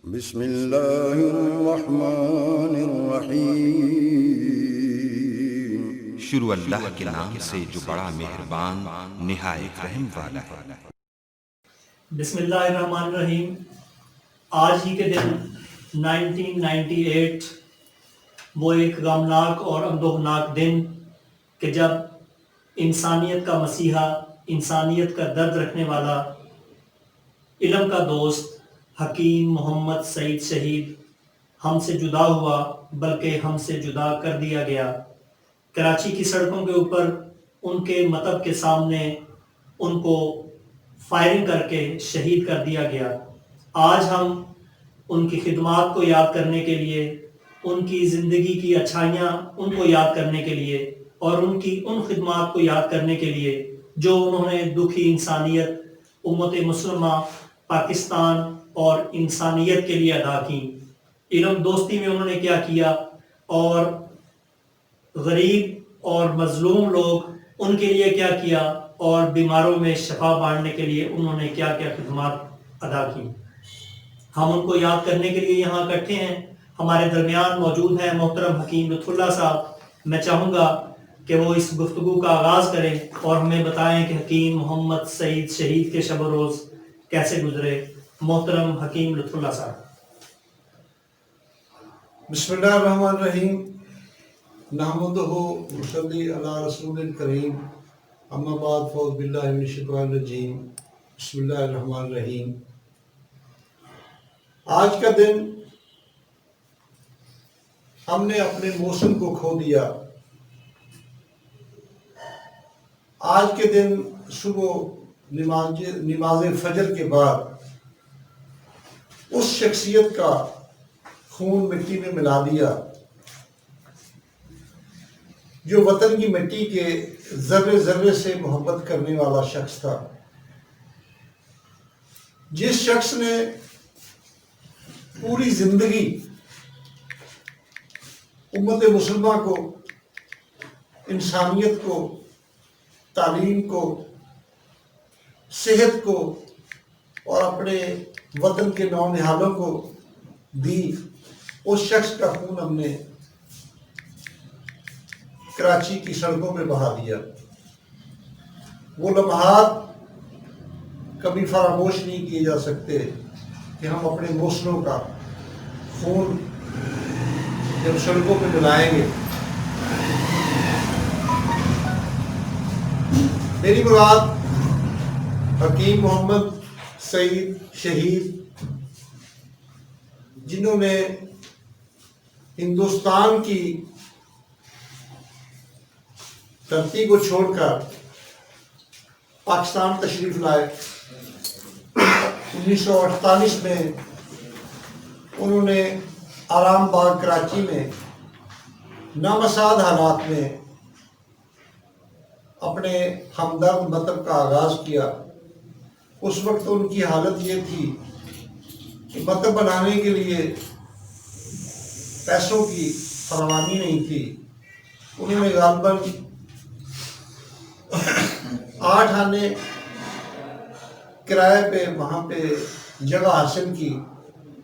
بسم اللہ الرحمن الرحیم۔ شروع اللہ کے نام سے جو بڑا مہربان نہایت رحم والا ہے۔ بسم اللہ الرحمن الرحیم۔ آج ہی کے دن 1998 وہ ایک غمناک اور اندوہناک دن کہ جب انسانیت کا مسیحا، انسانیت کا درد رکھنے والا، علم کا دوست حکیم محمد سعید شہید ہم سے جدا ہوا، بلکہ ہم سے جدا کر دیا گیا۔ کراچی کی سڑکوں کے اوپر ان کے مطب کے سامنے ان کو فائرنگ کر کے شہید کر دیا گیا۔ آج ہم ان کی خدمات کو یاد کرنے کے لیے، ان کی زندگی کی اچھائیاں ان کو یاد کرنے کے لیے، اور ان کی ان خدمات کو یاد کرنے کے لیے جو انہوں نے دکھی انسانیت، امت مسلمہ، پاکستان اور انسانیت کے لیے ادا کی۔ علم دوستی میں انہوں نے کیا کیا، اور غریب اور مظلوم لوگ ان کے لیے کیا کیا، اور بیماروں میں شفا بانٹنے کے لیے انہوں نے کیا کیا خدمات ادا کی۔ ہم ان کو یاد کرنے کے لیے یہاں اکٹھے ہیں۔ ہمارے درمیان موجود ہیں محترم حکیم لطف اللہ صاحب۔ میں چاہوں گا کہ وہ اس گفتگو کا آغاز کریں اور ہمیں بتائیں کہ حکیم محمد سعید شہید کے شب و روز کیسے گزرے۔ محترم حکیم لطف اللہ صاحب۔ بسم اللہ الرحمن الرحیم۔ نحمدہ ونصلی علی رسول الکریم، اما بعد فاعوذ باللہ من الشیطان الرجیم، بسم اللہ الرحمن الرحیم۔ آج کا دن ہم نے اپنے موسم کو کھو دیا۔ آج کے دن صبح نماز فجر کے بعد اس شخصیت کا خون مٹی میں ملا دیا جو وطن کی مٹی کے ذرے ذرے سے محبت کرنے والا شخص تھا، جس شخص نے پوری زندگی امت مسلمہ کو، انسانیت کو، تعلیم کو، صحت کو اور اپنے وطن کے نونہالوں کو دی۔ اس شخص کا خون ہم نے کراچی کی سڑکوں پہ بہا دیا۔ وہ لمحات کبھی فراموش نہیں کیے جا سکتے کہ ہم اپنے موصلوں کا خون جب سڑکوں پہ ملائیں گے۔ میری مراد حکیم محمد سعید شہید، جنہوں نے ہندوستان کی دھرتی کو چھوڑ کر پاکستان تشریف لائے۔ 1948 میں انہوں نے آرام باغ کراچی میں نامساعد حالات میں اپنے ہمدرد مطلب کا آغاز کیا۔ اس وقت ان کی حالت یہ تھی کہ مطلب بنانے کے لیے پیسوں کی فراوانی نہیں تھی۔ انہوں نے غالباً 8 آنے کرائے پہ وہاں پہ جگہ حاصل کی،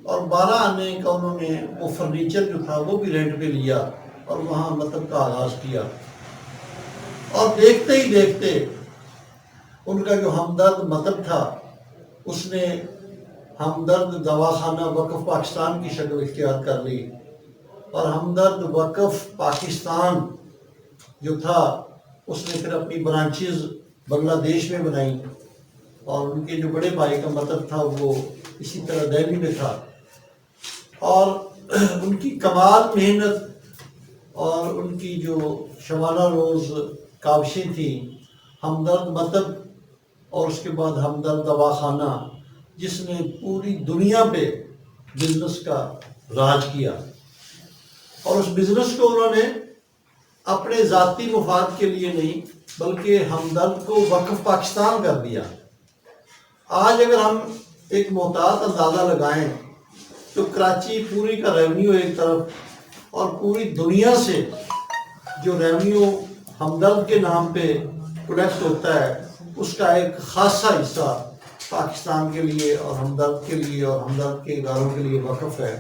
اور 12 آنے کا انہوں نے وہ فرنیچر جو تھا وہ بھی رینٹ پہ لیا اور وہاں مطلب کا آغاز کیا۔ اور دیکھتے ہی دیکھتے ان کا جو ہمدرد مطلب تھا، اس نے ہمدرد دواخانہ وقف پاکستان کی شکل اختیار کر لی، اور ہمدرد وقف پاکستان جو تھا اس نے پھر اپنی برانچز بنگلہ دیش میں بنائیں، اور ان کے جو بڑے بھائی کا مطلب تھا وہ اسی طرح دہلی میں تھا۔ اور ان کی کمال محنت اور ان کی جو شبانہ روز کاوشیں تھیں، ہمدرد مطلب اور اس کے بعد ہمدرد دواخانہ، جس نے پوری دنیا پہ بزنس کا راج کیا، اور اس بزنس کو انہوں نے اپنے ذاتی مفاد کے لیے نہیں بلکہ ہمدرد کو وقف پاکستان کر دیا۔ آج اگر ہم ایک محتاط اندازہ لگائیں تو کراچی پوری کا ریونیو ایک طرف، اور پوری دنیا سے جو ریونیو ہمدرد کے نام پہ کلیکٹ ہوتا ہے، اس کا ایک خاصا حصہ پاکستان کے لیے اور ہمدرد کے لیے اور ہمدرد کے اداروں کے لیے وقف ہے،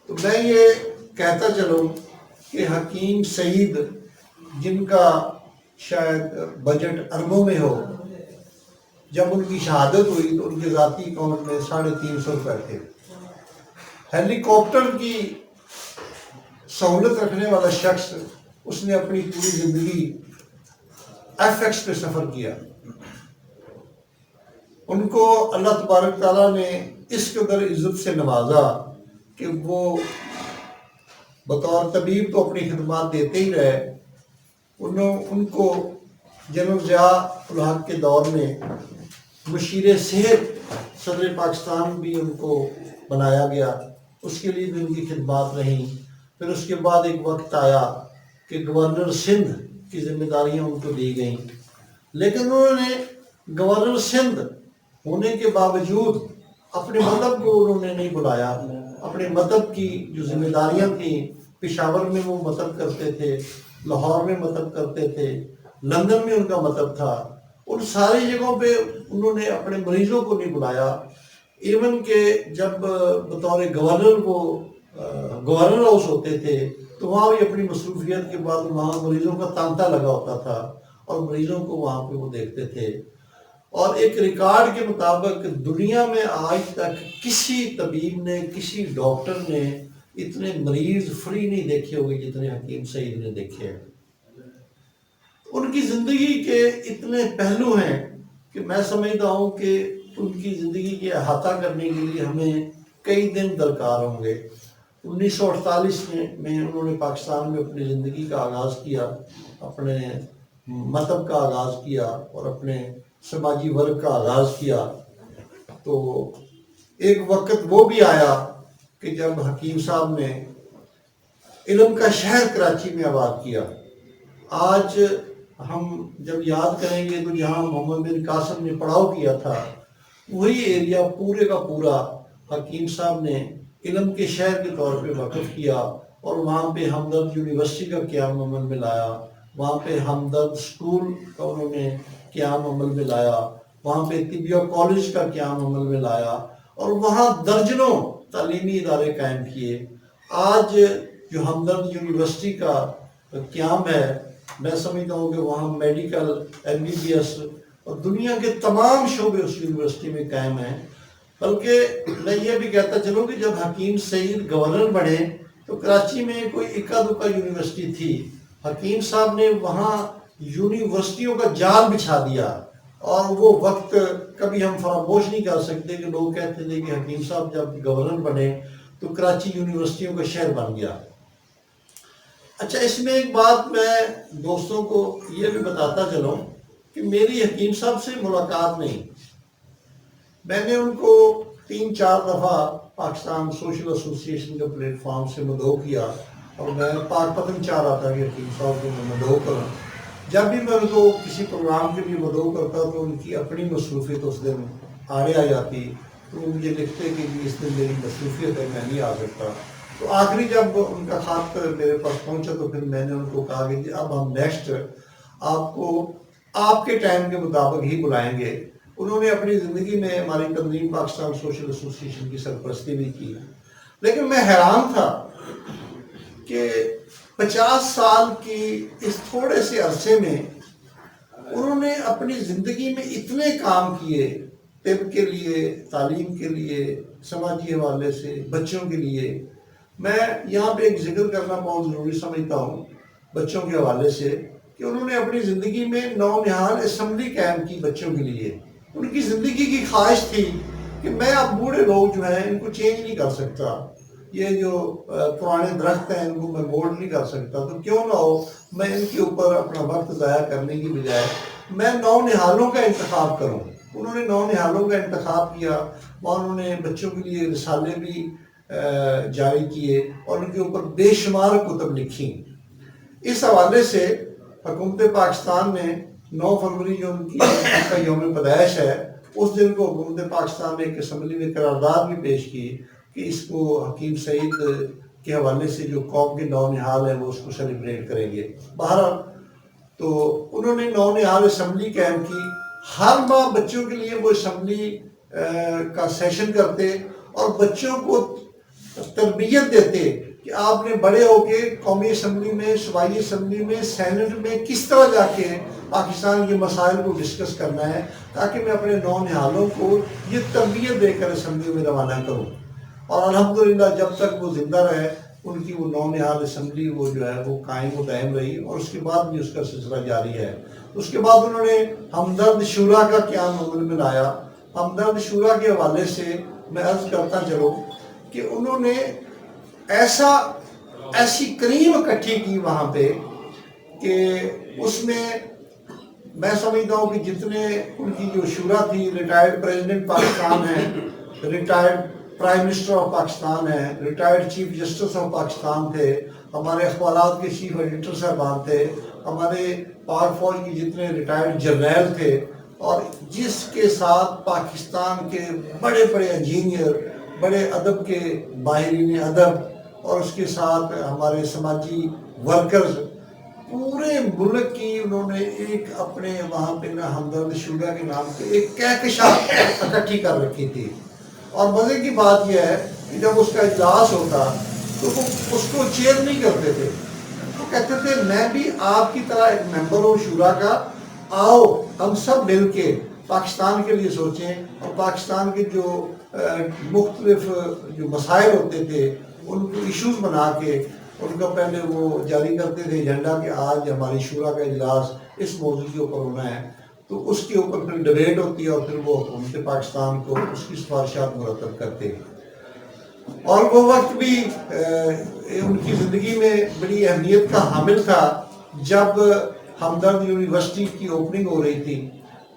تو میں یہ کہتا چلوں کہ حکیم سعید، جن کا شاید بجٹ اربوں میں ہو، جب ان کی شہادت ہوئی تو ان کے ذاتی اکاؤنٹ میں 350 روپے تھے۔ ہیلی کاپٹر کی سہولت رکھنے والا شخص، اس نے اپنی پوری زندگی ایف ایکس پہ سفر کیا۔ ان کو اللہ تبارک تعالیٰ نے اس قدر عزت سے نوازا کہ وہ بطور طبیب تو اپنی خدمات دیتے ہی رہے۔ ان کو جنرل ضیاء الحق کے دور میں مشیر صحت صدر پاکستان بھی ان کو بنایا گیا، اس کے لیے بھی ان کی خدمات رہیں۔ پھر اس کے بعد ایک وقت آیا کہ گورنر سندھ کی ذمہ داریاں ان کو دی گئیں، لیکن انہوں نے گورنر سندھ ہونے کے باوجود اپنے مطلب کو انہوں نے نہیں بلایا۔ اپنے مطلب کی جو ذمہ داریاں تھیں، پشاور میں وہ مطلب کرتے تھے، لاہور میں مطلب کرتے تھے، لندن میں ان کا مطلب تھا، ان ساری جگہوں پہ انہوں نے اپنے مریضوں کو نہیں بلایا۔ ایون کہ جب بطور گورنر وہ گورنر ہاؤس ہوتے تھے تو وہاں بھی اپنی مصروفیت کے بعد وہاں مریضوں کا تانتا لگا ہوتا تھا اور مریضوں کو وہاں پہ وہ دیکھتے تھے۔ اور ایک ریکارڈ کے مطابق دنیا میں آج تک کسی طبیب نے، کسی ڈاکٹر نے اتنے مریض فری نہیں دیکھے ہوئے جتنے حکیم سعید نے دیکھے ہیں۔ ان کی زندگی کے اتنے پہلو ہیں کہ میں سمجھتا ہوں کہ ان کی زندگی کے احاطہ کرنے کے لیے ہمیں کئی دن درکار ہوں گے۔ 1948 میں انہوں نے پاکستان میں اپنی زندگی کا آغاز کیا، اپنے مطلب کا آغاز کیا اور اپنے سماجی ورک کا آغاز کیا۔ تو ایک وقت وہ بھی آیا کہ جب حکیم صاحب نے علم کا شہر کراچی میں آباد کیا۔ آج ہم جب یاد کریں گے تو جہاں محمد بن قاسم نے پڑاؤ کیا تھا، وہی ایریا پورے کا پورا حکیم صاحب نے علم کے شہر کے طور پہ وقف کیا، اور وہاں پہ ہمدرد یونیورسٹی کا قیام عمل میں لایا، وہاں پہ ہمدرد اسکول کا انہوں نے قیام عمل میں لایا، وہاں پہ طبیہ کالج کا قیام عمل میں لایا، اور وہاں درجنوں تعلیمی ادارے قائم کیے۔ آج جو ہمدرد یونیورسٹی کا قیام ہے، میں سمجھتا ہوں کہ وہاں میڈیکل، MBBS اور دنیا کے تمام شعبے اس یونیورسٹی میں قائم ہیں۔ بلکہ میں یہ بھی کہتا چلوں کہ جب حکیم سعید گورنر بنے تو کراچی میں کوئی اکا دکا یونیورسٹی تھی، حکیم صاحب نے وہاں یونیورسٹیوں کا جال بچھا دیا، اور وہ وقت کبھی ہم فراموش نہیں کر سکتے کہ لوگ کہتے تھے کہ حکیم صاحب جب گورنر بنے تو کراچی یونیورسٹیوں کا شہر بن گیا۔ اچھا، اس میں ایک بات میں دوستوں کو یہ بھی بتاتا چلوں کہ میری حکیم صاحب سے ملاقات نہیں، میں نے ان کو 3-4 دفعہ پاکستان سوشل ایسوسی ایشن کے پلیٹ فارم سے مدعو کیا، اور میں پاک پتن چاہ رہا تھا کہ حکیم صاحب کو میں مدعو کروں۔ جب بھی میں ان کو کسی پروگرام کے لیے مدعو کرتا تو ان کی اپنی مصروفیت اس دن آڑے آ جاتی، تو وہ مجھے لکھتے کہ اس دن میری مصروفیت ہے، میں نہیں آ سکتا۔ تو آخری جب ان کا خط میرے پاس پہنچا تو پھر میں نے ان کو کہا کہ اب ہم نیکسٹ آپ کو آپ کے ٹائم کے مطابق ہی بلائیں گے۔ انہوں نے اپنی زندگی میں ہماری تنظیم پاکستان سوشل ایسوسی ایشن کی سرپرستی بھی کی، لیکن میں حیران تھا کہ 50 سال کی اس تھوڑے سے عرصے میں انہوں نے اپنی زندگی میں اتنے کام کیے، طب کے لیے، تعلیم کے لیے، سماجی حوالے سے، بچوں کے لیے۔ میں یہاں پہ ایک ذکر کرنا بہت ضروری سمجھتا ہوں بچوں کے حوالے سے، کہ انہوں نے اپنی زندگی میں نونہال اسمبلی قائم کی بچوں کے لیے۔ ان کی زندگی کی خواہش تھی کہ میں اب بوڑھے لوگ جو ہیں ان کو چینج نہیں کر سکتا، یہ جو پرانے درخت ہیں ان کو میں مولڈ نہیں کر سکتا، تو کیوں نہ ہو میں ان کے اوپر اپنا وقت ضائع کرنے کی بجائے میں نونہالوں کا انتخاب کروں۔ انہوں نے نونہالوں کا انتخاب کیا، وہاں انہوں نے بچوں کے لیے رسالے بھی جاری کیے اور ان کے اوپر بے شمار کتب لکھی۔ اس حوالے سے حکومت پاکستان نے 9 فروری جو ان کا یوم پیدائش ہے، اس دن کو حکومت پاکستان نے ایک اسمبلی میں قرارداد بھی پیش کی کہ اس کو حکیم سعید کے حوالے سے جو قوم کے نونہال ہیں وہ اس کو سیلیبریٹ کریں گے۔ بہرحال تو انہوں نے نونہال اسمبلی قائم کی، ہر ماہ بچوں کے لیے وہ اسمبلی کا سیشن کرتے اور بچوں کو تربیت دیتے کہ آپ نے بڑے ہو کے قومی اسمبلی میں، صوبائی اسمبلی میں، سینٹ میں کس طرح جا کے پاکستان کے مسائل کو ڈسکس کرنا ہے، تاکہ میں اپنے نونہالوں کو یہ تربیت دے کر اسمبلی میں روانہ کروں۔ اور الحمدللہ جب تک وہ زندہ رہے ان کی وہ نونہال اسمبلی وہ جو ہے وہ قائم و دائم رہی، اور اس کے بعد بھی اس کا سلسلہ جاری ہے۔ اس کے بعد انہوں نے ہمدرد شورا کا قیام عمل میں لایا۔ ہمدرد شورا کے حوالے سے میں عرض کرتا چلوں کہ انہوں نے ایسی کریم اکٹھی کی وہاں پہ کہ اس میں سمجھتا ہوں کہ جتنے ان کی جو شورا تھی، ریٹائرڈ پریزیڈنٹ پاکستان ہے، retired prime minister of Pakistan ہے، retired chief justice of Pakistan تھے، ہمارے اخبارات کے چیف ایڈیٹر صاحبان تھے، ہمارے پاک فوج کی جتنے ریٹائرڈ جرنیل تھے، اور جس کے ساتھ پاکستان کے بڑے بڑے انجینئر، بڑے ادب کے ماہرین ادب، اور اس کے ساتھ ہمارے سماجی ورکرز، پورے ملک کی انہوں نے ایک اپنے وہاں پہ ہمدرد شورا کے نام پہ ایک کہکشاں اکٹھی کر رکھی تھی۔ اور مزے کی بات یہ ہے کہ جب اس کا اجلاس ہوتا تو وہ اس کو چیئر نہیں کرتے تھے، وہ کہتے تھے میں بھی آپ کی طرح ایک ممبر ہوں شورا کا، آؤ ہم سب مل کے پاکستان کے لیے سوچیں، اور پاکستان کے جو مختلف جو مسائل ہوتے تھے ان کو ایشوز بنا کے ان کا پہلے وہ جاری کرتے تھے ایجنڈا کہ آج ہماری شورا کا اجلاس اس موضوع کے اوپر ہونا ہے، تو اس کے اوپر پھر ڈبیٹ ہوتی ہے اور پھر وہ حکومت پاکستان کو اس کی سفارشات مرتب کرتے ہیں۔ اور وہ وقت بھی ان کی زندگی میں بڑی اہمیت کا حامل تھا جب ہمدرد یونیورسٹی کی اوپننگ ہو رہی تھی،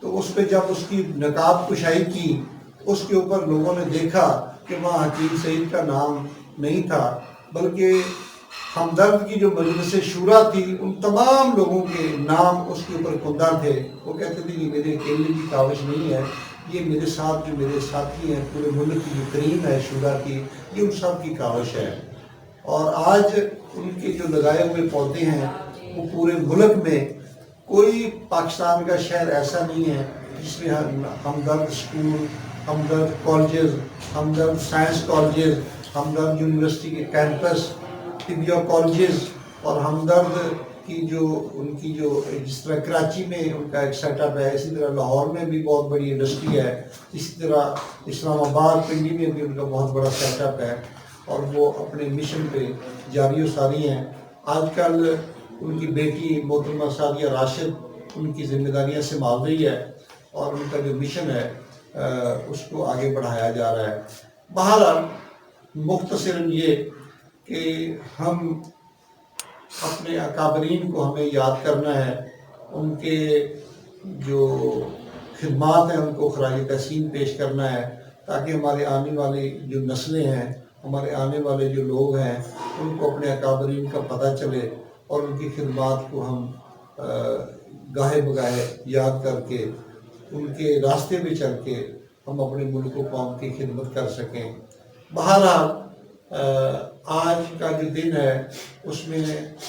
تو اس پہ جب اس کی نقاب کشائی کی، اس کے اوپر لوگوں نے دیکھا کہ وہاں حکیم سعید کا نام نہیں تھا، بلکہ ہمدرد کی جو مجلس شورا تھی ان تمام لوگوں کے نام اس کے اوپر کندہ تھے۔ وہ کہتے تھے کہ میرے اکیلے کی کاوش نہیں ہے، یہ میرے ساتھ جو میرے ساتھی ہیں پورے ملک کی جو کریم ہے شورا کی، یہ ان سب کی کاوش ہے۔ اور آج ان کے جو لگائے ہوئے پودے ہیں وہ پورے ملک میں کوئی پاکستان کا شہر ایسا نہیں ہے جس میں ہمدرد اسکول، ہمدرد کالجز، ہمدرد سائنس کالجز، ہمدرد یونیورسٹی کے کیمپس، طبیہ کالجز، اور ہمدرد کی جو ان کی جو جس طرح کراچی میں ان کا ایک سیٹ اپ ہے، اسی طرح لاہور میں بھی بہت بڑی انڈسٹری ہے، اسی طرح اسلام آباد پنڈی میں بھی ان کا بہت بڑا سیٹ اپ ہے، اور وہ اپنے مشن پہ جاری و ساری ہیں۔ آج کل ان کی بیٹی محترمہ سعدیہ راشد ان کی ذمہ داریاں سنبھال رہی ہے، اور ان کا جو مشن ہے اس کو آگے بڑھایا جا رہا ہے۔ بہرحال مختصراً یہ کہ ہم اپنے اکابرین کو ہمیں یاد کرنا ہے، ان کے جو خدمات ہیں ان کو خراج تحسین پیش کرنا ہے، تاکہ ہمارے آنے والی جو نسلیں ہیں، ہمارے آنے والے جو لوگ ہیں، ان کو اپنے اکابرین کا پتہ چلے، اور ان کی خدمات کو ہم گاہے بگاہے یاد کر کے ان کے راستے پہ چل کے ہم اپنے ملک و قوم کی خدمت کر سکیں۔ بہرحال آج کا جو دن ہے اس میں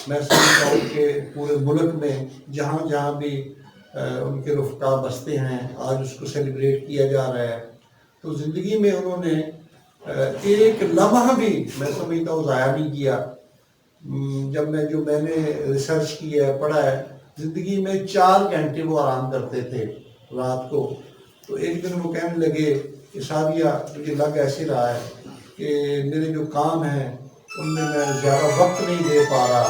میں سمجھتا ہوں کہ پورے ملک میں جہاں جہاں بھی ان کے رفقا بستے ہیں آج اس کو سیلیبریٹ کیا جا رہا ہے۔ تو زندگی میں انہوں نے ایک لمحہ بھی میں سمجھتا ہوں ضائع نہیں کیا۔ جب میں نے ریسرچ کی ہے، پڑھا ہے، زندگی میں 4 گھنٹے وہ آرام کرتے تھے رات کو۔ تو ایک دن وہ کہنے لگے کہ سعدیہ مجھے لگ ایسے رہا ہے کہ میرے جو کام ہیں ان میں زیادہ وقت نہیں دے پا رہا،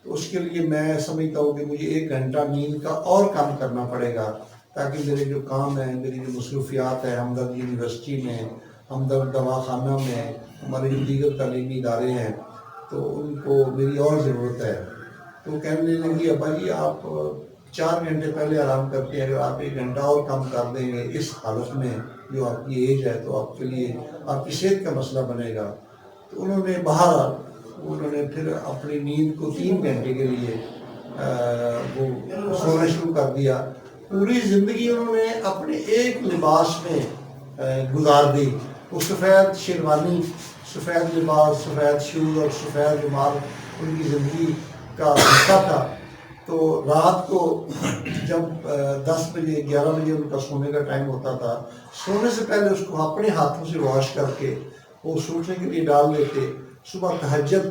تو اس کے لیے میں سمجھتا ہوں کہ مجھے 1 گھنٹہ نیند کا اور کام کرنا پڑے گا، تاکہ میرے جو کام ہیں، میری جو مصروفیات ہیں ہمدرد یونیورسٹی میں، ہمدرد دواخانہ میں، ہمارے جو دیگر تعلیمی ادارے ہیں، تو ان کو میری اور ضرورت ہے۔ تو کہنے لگی ابا جی آپ 4 گھنٹے پہلے آرام کرتے ہیں، اگر آپ 1 گھنٹہ اور کم کر دیں گے اس حالت میں جو آپ کی ایج ہے تو آپ کے لیے آپ کی صحت کا مسئلہ بنے گا۔ تو انہوں نے پھر اپنی نیند کو 3 گھنٹے کے لیے وہ سونا شروع کر دیا۔ پوری زندگی انہوں نے اپنے ایک لباس میں گزار دی، وہ سفید شیروانی، سفید لباس، سفید شوز اور سفید رومال ان کی زندگی کا حصہ تھا۔ تو رات کو جب 10 بجے 11 بجے ان کا سونے کا ٹائم ہوتا تھا، سونے سے پہلے اس کو اپنے ہاتھوں سے واش کر کے وہ سوٹنے کے لیے ڈال لیتے، صبح تہجد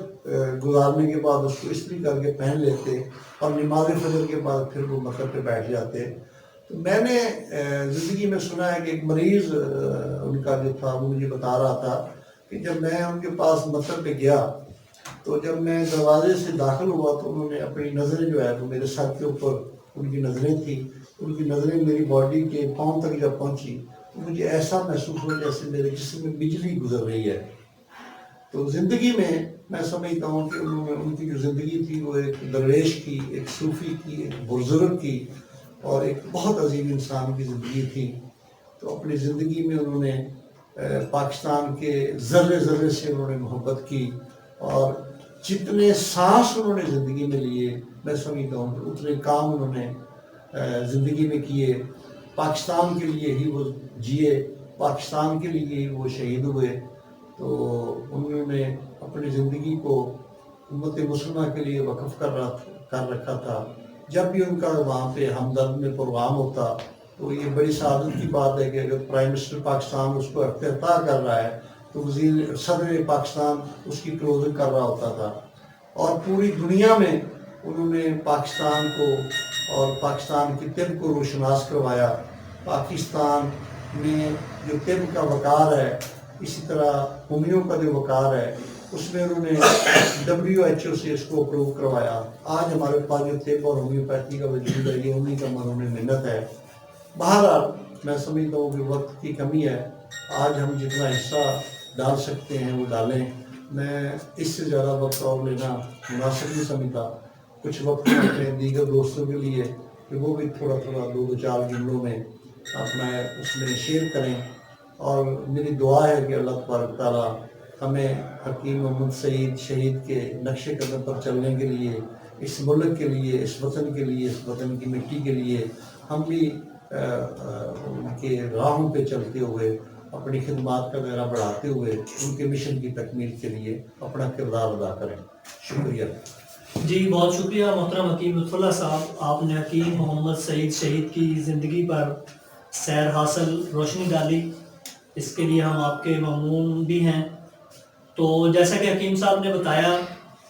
گزارنے کے بعد اس کو استری کر کے پہن لیتے، اور نماز فجر کے بعد پھر وہ مکتب پہ بیٹھ جاتے۔ تو میں نے زندگی میں سنا ہے کہ ایک مریض ان کا جو تھا وہ مجھے بتا رہا تھا کہ جب میں ان کے پاس مکتب پہ گیا تو جب میں دروازے سے داخل ہوا تو انہوں نے اپنی نظریں جو ہے وہ میرے سر کے اوپر ان کی نظریں تھیں، ان کی نظریں میری باڈی کے پاؤں تک جب پہنچی تو مجھے ایسا محسوس ہوا جیسے میرے جسم میں بجلی گزر رہی ہے۔ تو زندگی میں سمجھتا ہوں کہ انہوں نے ان کی جو زندگی تھی وہ ایک درویش کی، ایک صوفی کی، ایک بزرگ کی اور ایک بہت عظیم انسان کی زندگی تھی۔ تو اپنی زندگی میں انہوں نے پاکستان کے ذرے ذرے سے انہوں نے محبت کی، اور جتنے سانس انہوں نے زندگی میں لیے میں سمجھتا ہوں کہ اتنے کام انہوں نے زندگی میں کیے۔ پاکستان کے لیے ہی وہ جیے، پاکستان کے لیے ہی وہ شہید ہوئے۔ تو انہوں نے اپنی زندگی کو امت مسلمہ کے لیے وقف کر رکھا تھا۔ جب بھی ان کا وہاں پہ ہمدرد میں پروگرام ہوتا تو یہ بڑی سعادت کی بات ہے کہ اگر پرائم منسٹر پاکستان اس کو افتتاح کر رہا ہے تو وزیر صدر پاکستان اس کی کلوزنگ کر رہا ہوتا تھا، اور پوری دنیا میں انہوں نے پاکستان کو اور پاکستان کی طب کو روشناس کروایا۔ پاکستان میں جو طب کا وقار ہے، اسی طرح ہومیو کا جو وقار ہے، اس میں انہوں نے WHO سے اس کو اپروو کروایا۔ آج ہمارے پاس جو طب اور ہومیوپیتھی کا وجود ہے یہ انہیں کا مرہون منت ہے۔ بہرحال میں سمجھتا ہوں کہ وقت کی کمی ہے، آج ہم جتنا حصہ ڈال سکتے ہیں وہ ڈالیں۔ میں اس سے زیادہ وقت اور لینا مناسب نہیں سمجھتا۔ کچھ وقت اپنے دیگر دوستوں کے لیے کہ وہ بھی تھوڑا تھوڑا 2-4 جملوں میں اپنا اس میں شیئر کریں، اور میری دعا ہے کہ اللہ تبارک تعالیٰ ہمیں حکیم محمد سعید شہید کے نقش قدم پر چلنے کے لیے، اس ملک کے لیے، اس وطن کے لیے، اس وطن کی مٹی کے لیے ہم بھی ان کے راہوں پہ چلتے ہوئے اپنی خدمات کا دائرہ بڑھاتے ہوئے ان کے مشن کی تکمیل کے لیے اپنا کردار ادا کریں۔ شکریہ۔ جی بہت شکریہ محترم حکیم لطف اللہ صاحب، آپ نے حکیم محمد سعید شہید کی زندگی پر سیر حاصل روشنی ڈالی، اس کے لیے ہم آپ کے ممنون بھی ہیں۔ تو جیسا کہ حکیم صاحب نے بتایا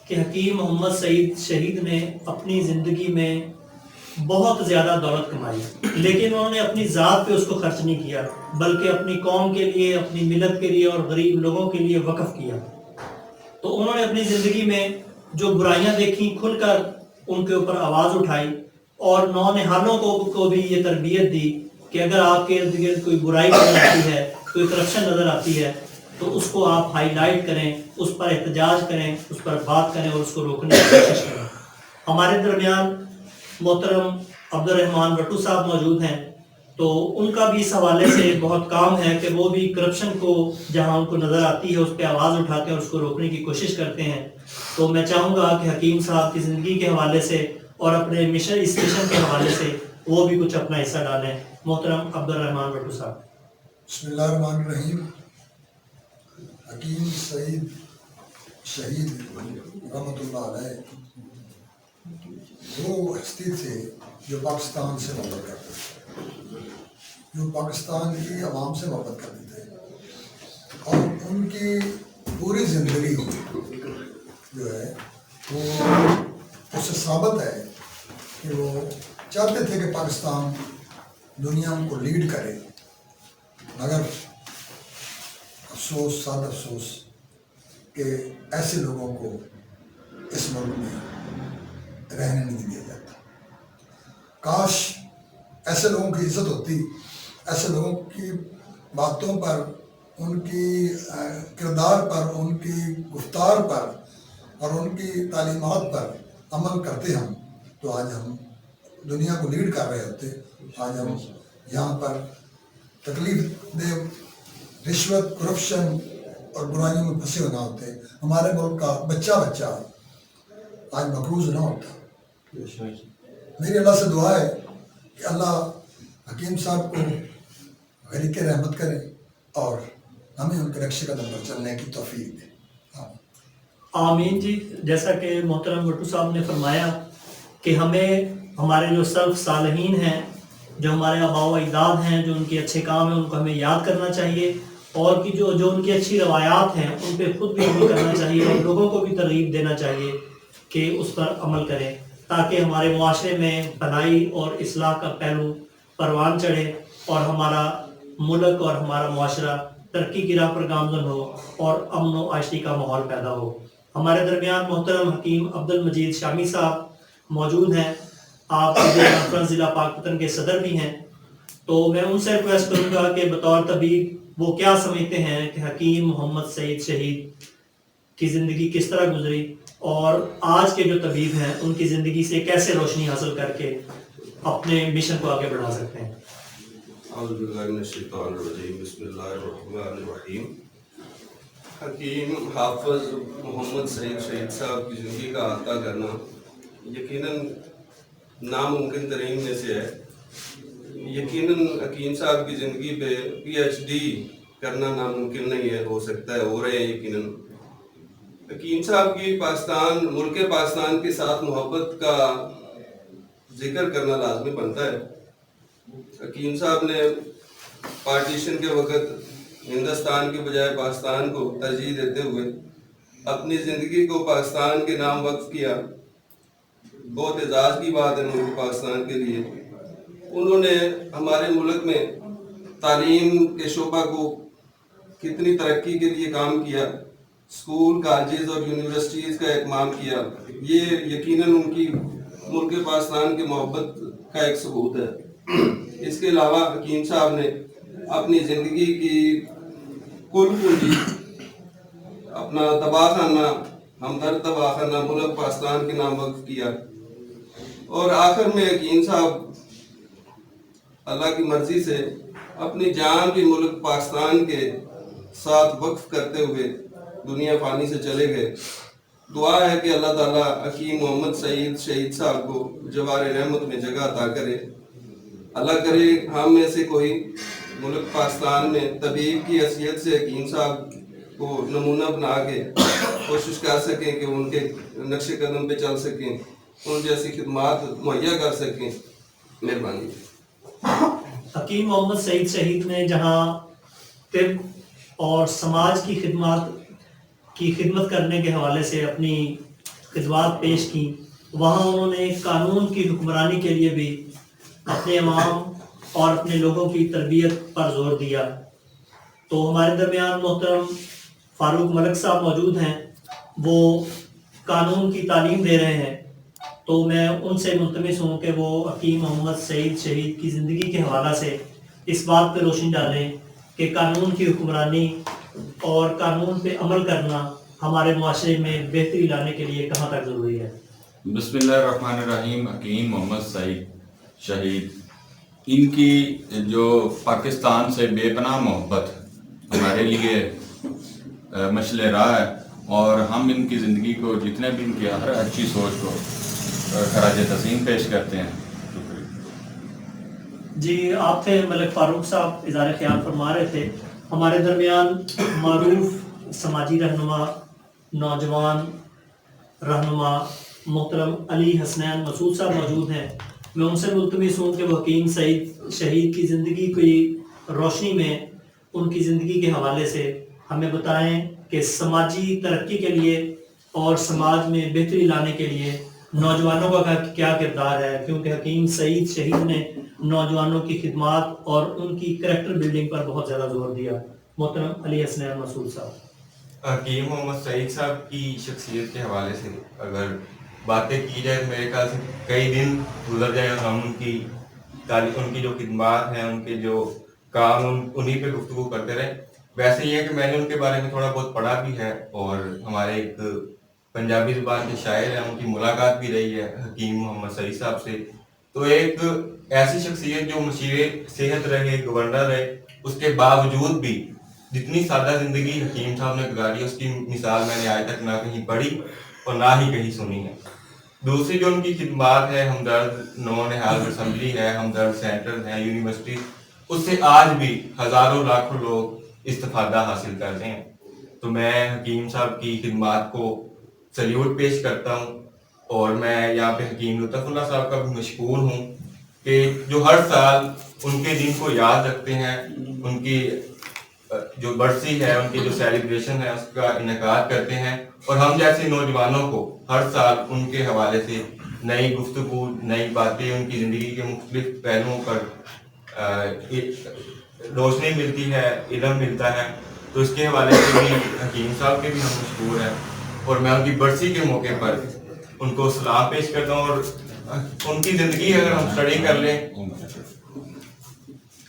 کہ حکیم محمد سعید شہید نے اپنی زندگی میں بہت زیادہ دولت کمائی، لیکن انہوں نے اپنی ذات پہ اس کو خرچ نہیں کیا، بلکہ اپنی قوم کے لیے، اپنی ملت کے لیے اور غریب لوگوں کے لیے وقف کیا۔ تو انہوں نے اپنی زندگی میں جو برائیاں دیکھیں کھل کر ان کے اوپر آواز اٹھائی، اور نونہالوں کو بھی یہ تربیت دی کہ اگر آپ کے ارد گرد کوئی برائی نظر آتی ہے، کوئی کرپشن نظر آتی ہے تو اس کو آپ ہائی لائٹ کریں، اس پر احتجاج کریں، اس پر بات کریں اور اس کو روکنے کی کوشش کریں۔ ہمارے درمیان محترم عبدالرحمان بٹو صاحب موجود ہیں، تو ان کا بھی اس حوالے سے بہت کام ہے کہ وہ بھی کرپشن کو جہاں ان کو نظر آتی ہے اس پہ آواز اٹھاتے ہیں اور اس کو روکنے کی کوشش کرتے ہیں۔ تو میں چاہوں گا کہ حکیم صاحب کی زندگی کے حوالے سے اور اپنے اس مشن کے حوالے سے وہ بھی کچھ اپنا حصہ ڈالیں۔ محترم عبدالرحمان بٹو صاحب۔ بسم اللہ الرحمن الرحیم۔ حکیم سعید شہید رحمۃ اللہ علیہ وہ ہستی تھے جو پاکستان سے محبت کرتے تھے، جو پاکستان کی عوام سے محبت کرتے تھے، اور ان کی پوری زندگی جو ہے وہ اس سے ثابت ہے کہ وہ چاہتے تھے کہ پاکستان دنیا کو لیڈ کرے، مگر افسوس، سادہ افسوس کہ ایسے لوگوں کو اس ملک میں رہنے نہیں دیا جاتا۔ کاش ایسے لوگوں کی عزت ہوتی، ایسے لوگوں کی باتوں پر، ان کی کردار پر، ان کی گفتار پر اور ان کی تعلیمات پر عمل کرتے ہم، تو آج ہم دنیا کو لیڈ کر رہے ہوتے۔ آج ہم یہاں پر تکلیف دہ رشوت، کرپشن اور برائیوں میں پھنسے ہونا ہوتے، ہمارے ملک کا بچہ آج مقروض نہ ہوتا۔ میری اللہ سے دعا ہے کہ اللہ حکیم صاحب کو غریق رحمت کرے اور ہمیں ان کے نقش قدم پر چلنے کی توفیق دے۔ آمین جی۔ جیسا کہ محترم بٹو صاحب نے فرمایا کہ ہمیں ہمارے جو سلف صالحین ہیں، جو ہمارے آباء و اجداد ہیں، جو ان کے اچھے کام ہیں، ان کو ہمیں یاد کرنا چاہیے، اور کہ جو ان کی اچھی روایات ہیں ان پہ خود بھی عمل کرنا چاہیے، اور لوگوں کو بھی ترغیب دینا چاہیے کہ اس پر عمل کریں، تاکہ ہمارے معاشرے میں بھلائی اور اصلاح کا پہلو پروان چڑھے اور ہمارا ملک اور ہمارا معاشرہ ترقی کی راہ پر گامزن ہو اور امن و عائشی کا ماحول پیدا ہو۔ ہمارے درمیان محترم حکیم عبد المجید شامی صاحب موجود ہیں، آپ کانفرنس ضلع پاکپتن کے صدر بھی ہیں، تو میں ان سے ریکویسٹ کروں گا کہ بطور طبیب وہ کیا سمجھتے ہیں کہ حکیم محمد سعید شہید کی زندگی کس طرح گزری، اور آج کے جو طبیب ہیں ان کی زندگی سے کیسے روشنی حاصل کر کے اپنے مشن کو آگے بڑھا سکتے ہیں۔ اعوذ باللہ من الشیطان الرجیم، بسم اللہ الرحمن الرحیم۔ حکیم حافظ محمد سعید شہید صاحب کی زندگی کا احاطہ کرنا یقیناً ناممکن ترین میں سے ہے۔ یقیناً حکیم صاحب کی زندگی پہ پی ایچ ڈی کرنا ناممکن نہیں ہے، ہو سکتا ہے، ہو رہے ہیں یقیناً۔ حکیم صاحب کی ملک پاکستان کے ساتھ محبت کا ذکر کرنا لازمی بنتا ہے۔ حکیم صاحب نے پارٹیشن کے وقت ہندوستان کے بجائے پاکستان کو ترجیح دیتے ہوئے اپنی زندگی کو پاکستان کے نام وقف کیا۔ بہت اعزاز کی بات ہے ملک پاکستان کے لیے۔ انہوں نے ہمارے ملک میں تعلیم کے شعبہ کو کتنی ترقی کے لیے کام کیا، اسکول، کالجز اور یونیورسٹیز کا اہتمام کیا، یہ یقیناً ان کی ملک پاکستان کی محبت کا ایک ثبوت ہے۔ اس کے علاوہ حکیم صاحب نے اپنی زندگی کی کل پونجی اپنا تباہ ہمدرد تباہ ملک پاکستان کے نام وقف کیا، اور آخر میں حکیم صاحب اللہ کی مرضی سے اپنی جان بھی ملک پاکستان کے ساتھ وقف کرتے ہوئے دنیا فانی سے چلے گئے۔ دعا ہے کہ اللہ تعالیٰ حکیم محمد سعید شہید صاحب کو جوار رحمت میں جگہ عطا کرے۔ اللہ کرے ہم میں سے کوئی ملک پاکستان میں طبیب کی حیثیت سے حکیم صاحب کو نمونہ بنا کے کوشش کر سکیں کہ ان کے نقش قدم پہ چل سکیں، ان جیسی خدمات مہیا کر سکیں۔ مہربانی۔ حکیم محمد سعید شہید نے جہاں طب اور سماج کی خدمت کرنے کے حوالے سے اپنی خدمات پیش کی، وہاں انہوں نے قانون کی حکمرانی کے لیے بھی اپنے عوام اور اپنے لوگوں کی تربیت پر زور دیا۔ تو ہمارے درمیان محترم فاروق ملک صاحب موجود ہیں، وہ قانون کی تعلیم دے رہے ہیں، تو میں ان سے ملتمس ہوں کہ وہ حکیم محمد سعید شہید کی زندگی کے حوالہ سے اس بات پہ روشنی ڈالیں کہ قانون کی حکمرانی اور قانون پہ عمل کرنا ہمارے معاشرے میں بہتری لانے کے لیے کہاں تک ضروری ہے۔ بسم اللہ الرحمن الرحیم۔ حکیم محمد سعید شہید، ان کی جو پاکستان سے بے پناہ محبت ہمارے لیے مشعل راہ ہے، اور ہم ان کی زندگی کو جتنے بھی ان کی ہر اچھی سوچ کو خراج تحسین پیش کرتے ہیں۔ جی، آپ تھے ملک فاروق صاحب، اظہار خیال فرما رہے تھے۔ ہمارے درمیان معروف سماجی رہنما، نوجوان رہنما محترم علی حسنین مسعود صاحب موجود ہیں، میں ان سے ملتمس ہوں کہ وہ حکیم سعید شہید کی زندگی کی روشنی میں ان کی زندگی کے حوالے سے ہمیں بتائیں کہ سماجی ترقی کے لیے اور سماج میں بہتری لانے کے لیے نوجوانوں کا کیا کردار ہے، کیونکہ حکیم سعید شہید نے نوجوانوں کی خدمات اور ان کی کریکٹر بلڈنگ پر بہت زیادہ زور دیا۔ محترم علی حسنین مسعود صاحب۔ حکیم محمد سعید صاحب کی شخصیت کے حوالے سے اگر باتیں کی جائے تو میرے خیال سے کئی دن گزر جائیں اور ہم ان کی جو خدمات ہیں، ان کے جو کام، انہی پہ گفتگو کرتے رہیں۔ ویسے یہ ہے کہ میں نے ان کے بارے میں تھوڑا بہت پڑھا بھی ہے، اور ہمارے ایک پنجابی زبان کے شاعر ہیں، ان کی ملاقات بھی رہی ہے حکیم محمد سعید صاحب سے۔ تو ایک ایسی شخصیت جو مشیر صحت رہے، گورنر رہے، اس کے باوجود بھی جتنی سادہ زندگی حکیم صاحب نے گزاری، اس کی مثال میں نے آج تک نہ کہیں پڑھی اور نہ ہی کہیں سنی ہے۔ دوسری جو ان کی خدمات ہے، ہمدرد نون ہیلتھ اسمبلی ہے، ہمدرد سینٹر ہے، یونیورسٹی، اس سے آج بھی ہزاروں لاکھوں لوگ استفادہ حاصل کرتے ہیں۔ تو میں حکیم صاحب کی خدمات کو سلیوٹ پیش کرتا ہوں، اور میں یہاں پہ حکیم لطف اللہ صاحب کا بھی مشکور ہوں کہ جو ہر سال ان کے دن کو یاد رکھتے ہیں، ان کی جو برسی ہے، ان کی جو سیلیبریشن ہے اس کا انعقاد کرتے ہیں، اور ہم جیسے نوجوانوں کو ہر سال ان کے حوالے سے نئی گفتگو، نئی باتیں، ان کی زندگی کے مختلف پہلوؤں پر روشنی ملتی ہے، علم ملتا ہے. تو اس کے حوالے سے بھی حکیم صاحب کے بھی ہم مشکور ہیں، اور میں ان کی برسی کے موقع پر ان کو سلام پیش کرتا ہوں. اور ان کی زندگی اگر ہم اسٹڈی کر لیں،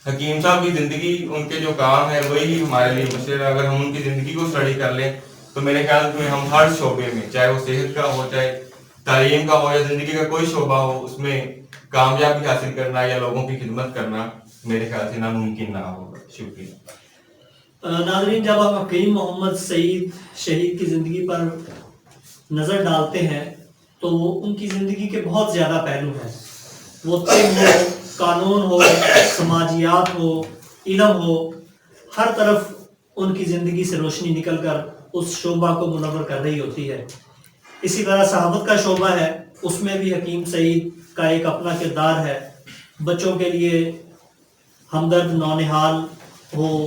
حکیم صاحب کی زندگی، ان کے جو کام ہے وہی ہمارے لیے مشہور ہے. اگر ہم ان کی زندگی کو اسٹڈی کر لیں تو میرے خیال میں ہم ہر شعبے میں، چاہے وہ صحت کا ہو، چاہے تعلیم کا ہو، یا زندگی کا کوئی شعبہ ہو، اس میں کامیابی حاصل کرنا یا لوگوں کی خدمت کرنا میرے خیال سے ناممکن نہ ہوگا. شکریہ. ناظرین، جب ہم حکیم محمد سعید شہید کی زندگی پر نظر ڈالتے ہیں تو ان کی زندگی کے بہت زیادہ پہلو ہیں. وہ طب ہو، قانون ہو، سماجیات ہو، علم ہو، ہر طرف ان کی زندگی سے روشنی نکل کر اس شعبہ کو منور کر رہی ہوتی ہے. اسی طرح صحافت کا شعبہ ہے، اس میں بھی حکیم سعید کا ایک اپنا کردار ہے. بچوں کے لیے ہمدرد نونہال ہو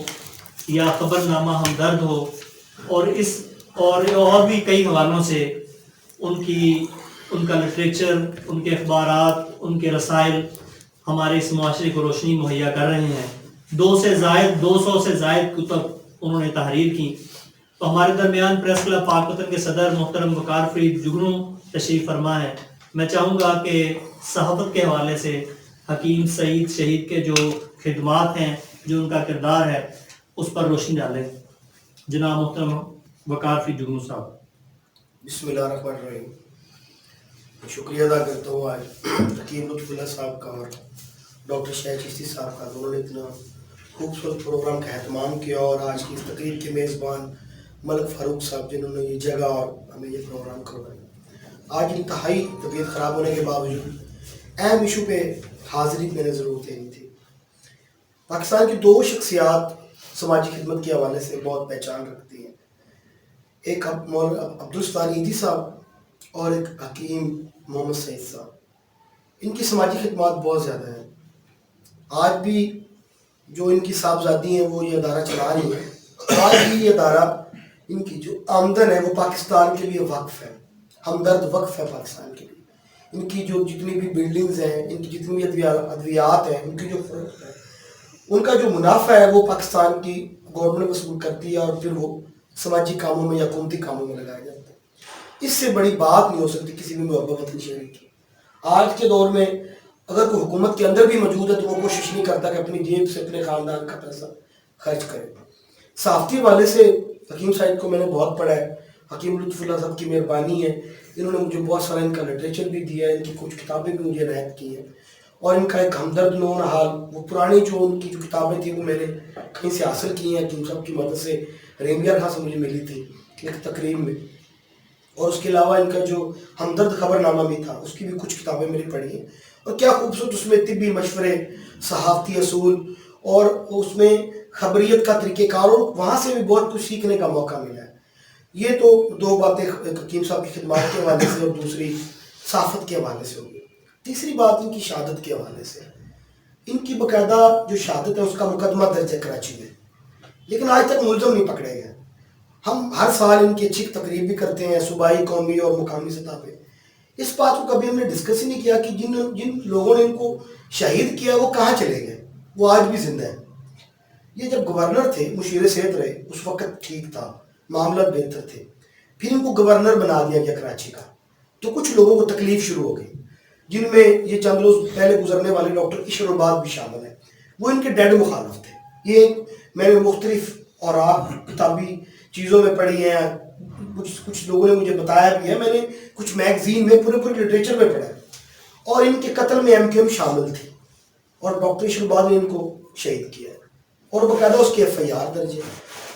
یا خبر نامہ ہمدرد ہو، اور بھی کئی حوالوں سے ان کا لٹریچر، ان کے اخبارات، ان کے رسائل ہمارے اس معاشرے کو روشنی مہیا کر رہے ہیں. 200 سے زائد کتب انہوں نے تحریر کی. تو ہمارے درمیان پریس کلب پاک وطن کے صدر محترم وقار فرید جگنو تشریف فرما ہے. میں چاہوں گا کہ صحافت کے حوالے سے حکیم سعید شہید کے جو خدمات ہیں، جو ان کا کردار ہے، اس پر روشنی ڈالیں. جناب محترم وقار فرید جگنو صاحب. بسم اللہ الرحمن الرحیم. شکریہ ادا کرتا ہوں آج حکیم لطف اللہ صاحب کا اور ڈاکٹر شاہد چشتی صاحب کا، دونوں نے اتنا خوبصورت پروگرام کا اہتمام کیا، اور آج کی اس تقریب کے میزبان ملک فاروق صاحب جنہوں نے یہ جگہ اور ہمیں یہ پروگرام کروایا. آج انتہائی طبیعت خراب ہونے کے باوجود اہم ایشو پہ حاضری میں نے ضرورت دینی تھی. پاکستان کی 2 شخصیات سماجی خدمت کے حوالے سے بہت پہچان رکھتی ہیں. ایک عبدالستار ایدھی صاحب اور ایک حکیم محمد سعید صاحب. ان کی سماجی خدمات بہت زیادہ ہیں. آج بھی جو ان کی صاحبزادی ہیں وہ یہ ادارہ چلا رہی ہیں. آج بھی یہ ادارہ، ان کی جو آمدن ہے وہ پاکستان کے لیے وقف ہے، ہمدرد وقف ہے پاکستان کے لیے. ان کی جو جتنی بھی بلڈنگز ہیں، ان کی جتنی بھی ادویات ہیں، ان کی جو فروخت ہے، ان کا جو منافع ہے وہ پاکستان کی گورنمنٹ وصول کرتی ہے، اور پھر وہ سماجی کاموں میں یا حکومتی کاموں میں لگایا جاتا ہے. اس سے بڑی بات نہیں ہو سکتی کسی بھی محبت وطن شہری کی. آج کے دور میں اگر کوئی حکومت کے اندر بھی موجود ہے تو وہ کوشش نہیں کرتا کہ اپنی جیب سے اپنے خاندان کا پیسہ خرچ کرے. صحافتی والے سے حکیم صاحب کو میں نے بہت پڑھا ہے. حکیم لطف اللہ صاحب کی مہربانی ہے، انہوں نے مجھے بہت سارا ان کا لٹریچر بھی دیا ہے، ان کی کچھ کتابیں بھی مجھے عنایت کی ہیں. اور ان کا ایک ہمدرد نونہال، وہ پرانی جو ان کی جو کتابیں تھیں وہ میں نے کہیں سے حاصل کی ہیں، حکیم صاحب کی مدد سے ریمیا خان سے مجھے ملی تھی ایک تقریب میں. اور اس کے علاوہ ان کا جو ہمدرد خبر نامہ بھی تھا، اس کی بھی کچھ کتابیں میں نے پڑھی ہیں. اور کیا خوبصورت اس میں طبی مشورے، صحافتی اصول، اور اس میں خبریت کا طریقہ کار، اور وہاں سے بھی بہت کچھ سیکھنے کا موقع ملا ہے. یہ تو 2 باتیں حکیم صاحب کی خدمات کے حوالے سے، اور دوسری صحافت کے حوالے سے ہوگی. تیسری بات ان کی شہادت کے حوالے سے. ان کی باقاعدہ جو شہادت ہے اس کا مقدمہ درج ہے کراچی میں، لیکن آج تک ملزم نہیں پکڑے گئے. ہم ہر سال ان کی اچھی تقریب بھی کرتے ہیں صوبائی، قومی اور مقامی سطح پہ. اس بات کو کبھی ہم نے ڈسکس ہی نہیں کیا کہ جن لوگوں نے ان کو شہید کیا وہ کہاں چلے گئے. وہ آج بھی زندہ ہیں. یہ جب گورنر تھے، مشیر صحت رہے، اس وقت ٹھیک تھا، معاملات بہتر تھے. پھر ان کو گورنر بنا دیا گیا کراچی کا، تو کچھ لوگوں کو تکلیف شروع ہو گئی، جن میں یہ چند روز پہلے گزرنے والے ڈاکٹر اشر الباد بھی شامل ہیں. وہ ان کے ڈیڈ مخالف تھے. یہ میں نے مختلف اور کتابی چیزوں میں پڑھی ہیں، کچھ لوگوں نے مجھے بتایا بھی ہے، میں نے کچھ میگزین میں پورے لٹریچر میں پڑھا ہے. اور ان کے قتل میں MQM شامل تھی، اور ڈاکٹر اشر الباد نے ان کو شہید کیا ہے، اور باقاعدہ اس کی FIR درج ہے.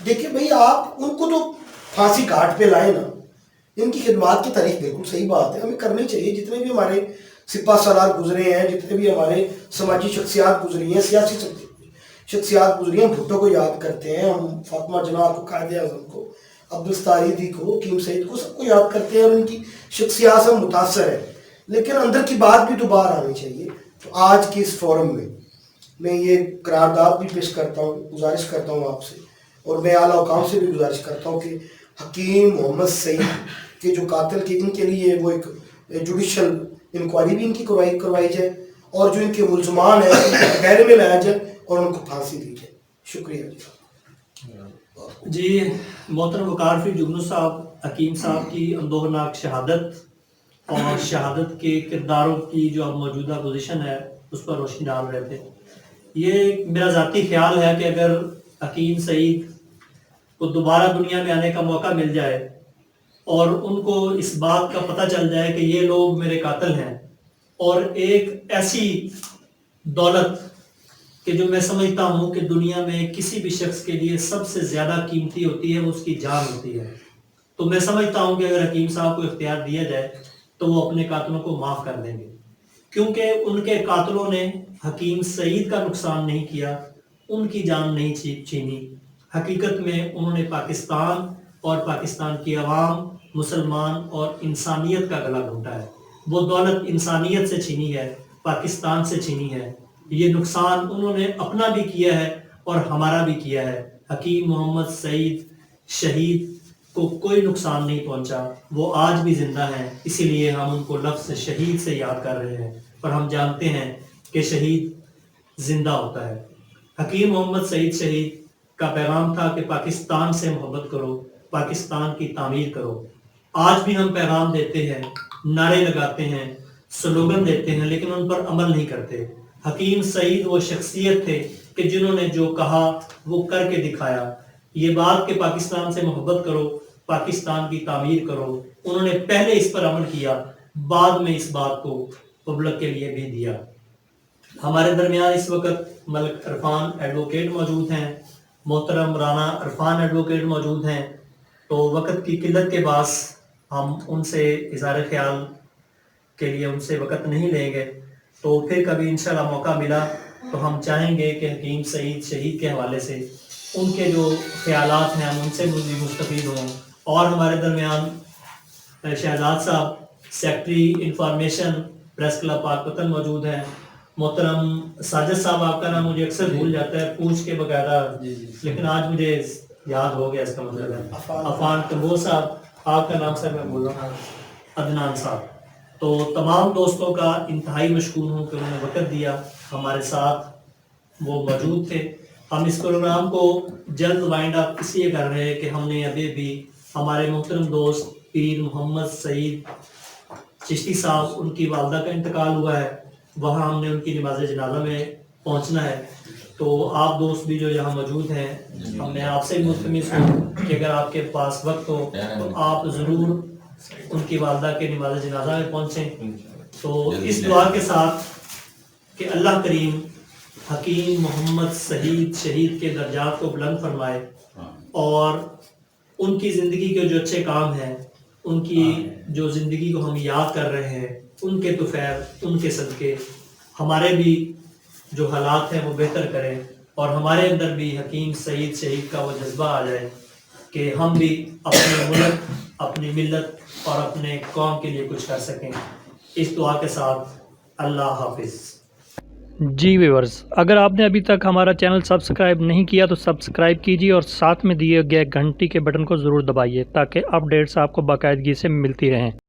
دیکھیں بھائی، آپ ان کو تو پھانسی گھاٹ پہ لائیں نا. ان کی خدمات کی تاریخ بالکل صحیح بات ہے، ہمیں کرنی چاہیے. جتنے بھی ہمارے سپاہ سالار گزرے ہیں، جتنے بھی ہمارے سماجی شخصیات گزری ہیں، سیاسی شخصیات گزری ہیں، بھٹو کو یاد کرتے ہیں، ہم فاطمہ جناح کو، قائد اعظم کو، عبدالستاریدی کو، حکیم سعید کو، سب کو یاد کرتے ہیں اور ان کی شخصیات سے متاثر ہے، لیکن اندر کی بات بھی تو باہر آنی چاہیے. تو آج کے اس فورم میں یہ قرارداد بھی پیش کرتا ہوں، گزارش کرتا ہوں آپ سے، اور میں اعلیٰ حکام سے بھی گزارش کرتا ہوں کہ حکیم محمد سعید کے جو قاتل کے ان کے لیے وہ ایک جوڈیشل انکوائری بھی ان کی کروائی جائے، اور جو ان کے ملزمان ہیں ان کو دائرے میں لایا جائے اور ان کو پھانسی دی جائے. شکریہ جی. محترم وقار جگنو صاحب، حکیم صاحب کی اندوہناک شہادت اور شہادت کے کرداروں کی جو اب موجودہ پوزیشن ہے اس پر روشنی ڈال رہے تھے. یہ میرا ذاتی خیال ہے کہ اگر حکیم سعید کو دوبارہ دنیا میں آنے کا موقع مل جائے اور ان کو اس بات کا پتہ چل جائے کہ یہ لوگ میرے قاتل ہیں، اور ایک ایسی دولت کہ جو میں سمجھتا ہوں کہ دنیا میں کسی بھی شخص کے لیے سب سے زیادہ قیمتی ہوتی ہے وہ اس کی جان ہوتی ہے، تو میں سمجھتا ہوں کہ اگر حکیم صاحب کو اختیار دیا جائے تو وہ اپنے قاتلوں کو معاف کر دیں گے، کیونکہ ان کے قاتلوں نے حکیم سعید کا نقصان نہیں کیا، ان کی جان نہیں چھینی. حقیقت میں انہوں نے پاکستان اور پاکستان کی عوام، مسلمان اور انسانیت کا گلا گھونٹا ہے. وہ دولت انسانیت سے چھینی ہے، پاکستان سے چھینی ہے. یہ نقصان انہوں نے اپنا بھی کیا ہے اور ہمارا بھی کیا ہے. حکیم محمد سعید شہید کو کوئی نقصان نہیں پہنچا، وہ آج بھی زندہ ہیں، اسی لیے ہم ان کو لفظ شہید سے یاد کر رہے ہیں، اور ہم جانتے ہیں کہ شہید زندہ ہوتا ہے. حکیم محمد سعید شہید کا پیغام تھا کہ پاکستان سے محبت کرو، پاکستان کی تعمیر کرو. آج بھی ہم پیغام دیتے ہیں، نعرے لگاتے ہیں، سلوگن دیتے ہیں، لیکن ان پر عمل نہیں کرتے. حکیم سعید وہ شخصیت تھے کہ جنہوں نے جو کہا وہ کر کے دکھایا. یہ بات کہ پاکستان سے محبت کرو، پاکستان کی تعمیر کرو، انہوں نے پہلے اس پر عمل کیا، بعد میں اس بات کو پبلک کے لیے بھی دیا. ہمارے درمیان اس وقت ملک عرفان ایڈوکیٹ موجود ہیں، محترم رانا عرفان ایڈوکیٹ موجود ہیں. تو وقت کی قلت کے باعث ہم ان سے اظہار خیال کے لیے ان سے وقت نہیں لیں گے. تو پھر کبھی انشاءاللہ موقع ملا تو ہم چاہیں گے کہ حکیم سعید شہید کے حوالے سے ان کے جو خیالات ہیں ہم ان سے بھی مستفید ہوں. اور ہمارے درمیان شہزاد صاحب سیکٹری انفارمیشن پریس کلب پاک وطن موجود ہیں. محترم ساجد صاحب، آپ کا نام مجھے اکثر بھول جاتا ہے پوچھ کے بقاعدہ، لیکن آج مجھے یاد ہو گیا، اس کا مطلب ہے عفان کمبو صاحب. آپ کا نام سر میں بول رہا ہوں، عدنان صاحب. تو تمام دوستوں کا انتہائی مشکور ہوں کہ انہوں نے وقت دیا، ہمارے ساتھ وہ موجود تھے. ہم اس پروگرام کو جلد وائنڈ اپ اس لیے کر رہے ہیں کہ ہم نے ابھی بھی ہمارے محترم دوست پیر محمد سعید چشتی صاحب، ان کی والدہ کا انتقال ہوا ہے، وہاں ہم نے ان کی نماز جنازہ میں پہنچنا ہے. تو آپ دوست بھی جو یہاں موجود ہیں، ہم نے آپ سے ملتمس ہوں کہ اگر آپ کے پاس وقت ہو تو آپ ضرور ان کی والدہ کے نماز جنازہ میں پہنچیں. تو اس دعا کے ساتھ کہ اللہ کریم حکیم محمد سعید شہید کے درجات کو بلند فرمائے، اور ان کی زندگی کے جو اچھے کام ہیں، ان کی جو زندگی کو ہم یاد کر رہے ہیں، ان کے طفیل، ان کے صدقے ہمارے بھی جو حالات ہیں وہ بہتر کریں، اور ہمارے اندر بھی حکیم سعید شہید کا وہ جذبہ آ جائے کہ ہم بھی اپنے ملک، اپنی ملت اور اپنے قوم کے لیے کچھ کر سکیں. اس دعا کے ساتھ اللہ حافظ. جی ویورز، اگر آپ نے ابھی تک ہمارا چینل سبسکرائب نہیں کیا تو سبسکرائب کیجیے، اور ساتھ میں دیے گئے گھنٹی کے بٹن کو ضرور دبائیے تاکہ اپڈیٹس آپ کو باقاعدگی سے ملتی رہیں.